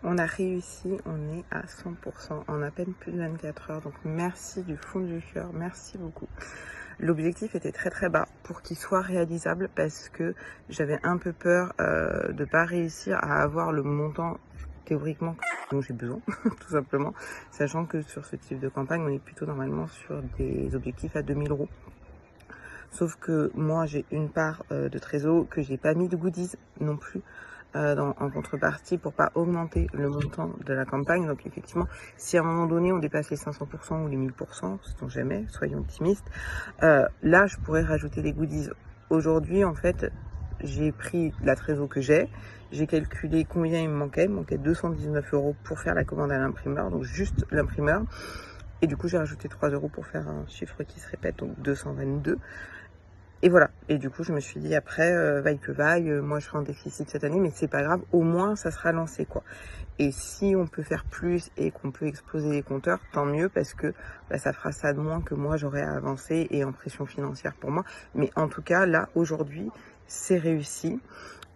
On a réussi, on est à 100% en à peine plus de 24 heures. Donc merci du fond du cœur, merci beaucoup. L'objectif était très très bas pour qu'il soit réalisable parce que j'avais un peu peur de pas réussir à avoir le montant théoriquement dont j'ai besoin, tout simplement. Sachant que sur ce type de campagne, on est plutôt normalement sur des objectifs à 2000 euros. Sauf que moi, j'ai une part de trésor que j'ai pas mis de goodies non plus en contrepartie pour pas augmenter le montant de la campagne. Donc effectivement, si à un moment donné on dépasse les 500% ou les 1000%, sait-on jamais, soyons optimistes, là je pourrais rajouter des goodies. Aujourd'hui, en fait, j'ai pris la trésor que j'ai calculé combien il me manquait 219 euros pour faire la commande à l'imprimeur, donc juste l'imprimeur. Et du coup, j'ai rajouté 3 euros pour faire un chiffre qui se répète, donc 222. Et voilà. Et du coup, je me suis dit après, vaille que vaille, moi je serai en déficit cette année, mais c'est pas grave, au moins ça sera lancé, quoi. Et si on peut faire plus et qu'on peut exploser les compteurs, tant mieux, parce que ça fera ça de moins que moi j'aurais à avancer et en pression financière pour moi. Mais en tout cas, là, aujourd'hui, c'est réussi.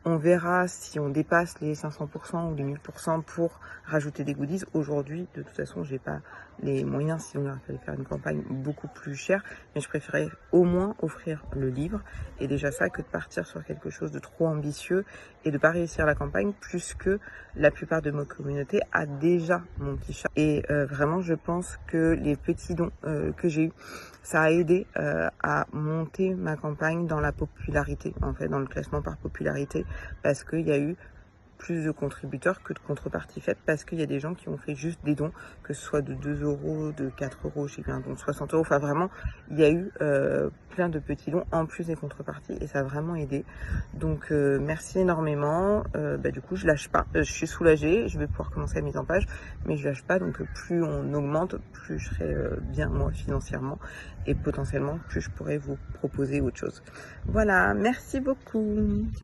On verra si on dépasse les 500% ou les 1000% pour rajouter des goodies. Aujourd'hui, de toute façon, j'ai pas les moyens, sinon il aurait fallu faire une campagne beaucoup plus chère. Mais je préférais au moins offrir le livre. Et déjà ça, que de partir sur quelque chose de trop ambitieux et de pas réussir la campagne, puisque la plupart de ma communauté a déjà mon petit chat. Et vraiment, je pense que les petits dons que j'ai eus, ça a aidé à monter ma campagne dans la popularité, en fait, dans le classement par popularité, parce qu'il y a eu plus de contributeurs que de contreparties faites, parce qu'il y a des gens qui ont fait juste des dons, que ce soit de 2 euros, de 4 euros, j'ai eu un don de 60 euros, enfin vraiment, il y a eu plein de petits dons en plus des contreparties et ça a vraiment aidé. Donc merci énormément. Du coup, je lâche pas, je suis soulagée, je vais pouvoir commencer la mise en page, mais je lâche pas, donc plus on augmente, plus je serai bien moi financièrement et potentiellement plus je pourrai vous proposer autre chose. Voilà, merci beaucoup.